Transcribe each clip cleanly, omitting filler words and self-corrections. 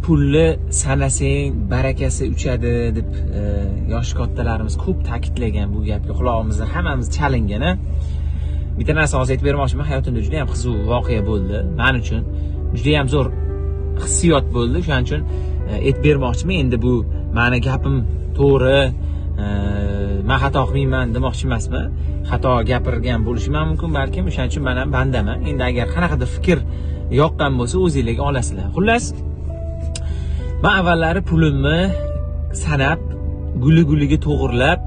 pulni sanasang barakasi uchadi deb yosh kattalarimiz ko'p ta'kidlagan bu gapga qulog'imizda hammamiz chalingan. Bitta narsa hozir aytib bermoqchiman, hayotimda juda ham qiziq voqea bo'ldi. Men uchun juda ham zo'r hissiyot bo'ldi. Shuning uchun aytib bermoqchiman. Endi bu meni gapim to'g'ri, men xato qilmayman demoqchi emasman. Xato gapirgan bo'lishim mumkin balkim, o'shaning uchun men ham bandaman. Endi agar qanaqadir fikr yoqqan bo'lsa, o'zingizlarga olasizlar. Xullas, men avvallari pulimni sanab, guli-guliga to'g'irlab,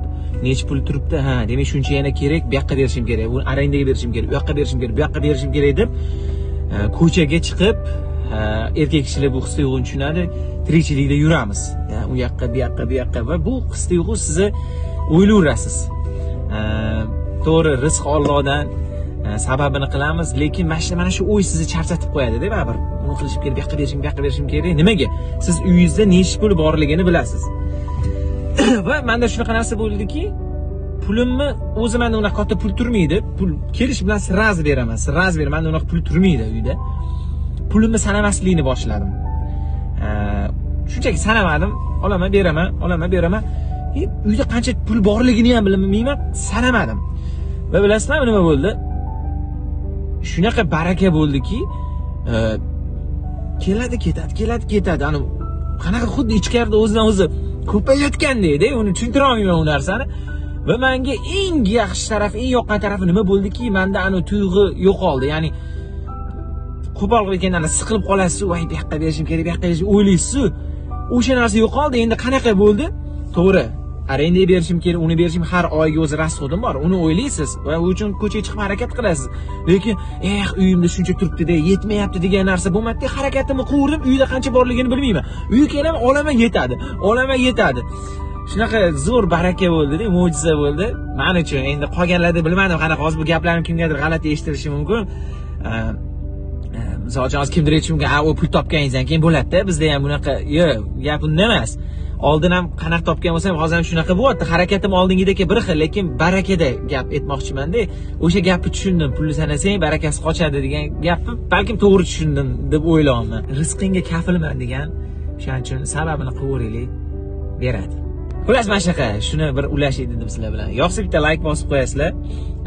necha pul turibdi, demak shuncha yana kerak, bu yoqqa berishim kerak, buni arendaga berishim kerak, bu yoqqa berishim kerak, bu yoqqa berishim kerak deb ko'chaga chiqib, erkak kishilar bu his-tuyg'uni tushunadi, tirikchilikda yuramiz. U yoqqa, bu yoqqa, bu yoqqa va bu his-tuyg'u sizni o'ylayverasiz. To'g'ri, rizq Allohdan, sababini qilamiz, lekin mana shu o'y sizni charchatib qo'yadi-da, baribir. Uni qilishim kerak, bu yoqqa berishim, bu yoqqa berishim kerak. Nimaga? Siz uyingizda necha pul borligini bilasiz. Va menda shunaqa narsa bo'ldiki, pulimni o'zi menda unaqa katta pul turmaydi. Pul kelish bilan sraz beraman. Menda unaqa pul turmaydi uyda. Pulimni sanamaslikni boshladim. Shunchaki sanamadim, olaman, beraman. Uyda qancha pul borligini ham bilmayman, sanamadim. Va bilasizlarmi nima bo'ldi? Shunaqa baraka bo'ldiki, keladi, ketadi. Ana qanaqa xuddi ichkarida o'zidan o'zi ko'payayotgandek-da, uni tushuntira olmayman u narsani. Va menga eng yaxshi taraf, eng yoqqan tarafi nima bo'ldiki, menda ana tuyg'u yo'qoldi. Ya'ni qo'pol qilib ekanda siqilib qolasiz, voy bu yoqqa berishim kerak, bu yoqqa berishim o'ylaysiz. O'sha narsa yo'qoldi. Endi qanaqa bo'ldi? To'g'ri, arendaga berishim kerak, uni berishim, har oyga o'zi rasxodim bor. Uni o'ylaysiz va u uchun ko'chaga chiqib harakat qilasiz. Lekin, uyimda shuncha turibdi-da, yetmayapti degan narsa bo'lmadi. Harakatimni qildim, uyda qancha borligini bilmayman. Uyga kelaman, olaman yetadi. Shunaqa zo'r baraka bo'ldi-da, mo'jiza bo'ldi. Men uchun endi qolganlarni bilmadim, qanaqa hozir bu gaplarni kimgadir g'alati eshitilishi mumkin. Misol uchun hozir kimdir aytishi mumkin, u pul topganingizdan keyin bo'ladi-da, bizda ham bunaqa, gap unda emas. Oldin ham qanaqa topgan bo'lsam, hozir ham shunaqa bo'lyapti. Harakatim oldingidagi bir xil, lekin barakada gap aytmoqchiman-da. O'sha gapni tushundim. Pulni sanasang barakasi qochadi degan gapni balkim to'g'ri tushundim deb o'ylayman. Rizqingga kafilman degan, shuning uchun sababini qilaveraylik, beradi. Xullas, mana shunaqa, shuni bir ulashib dedim sizlar bilan. Yoqsa bitta like bosib qo'yasizlar.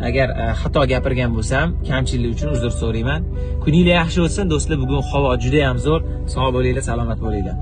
Agar xato gapirgan bo'lsam, kamchilik uchun uzr so'rayman. Kuninglar yaxshi o'tsin do'stlar. Bugun havo juda ham zo'r. Sog' bo'linglar, salomat bo'linglar.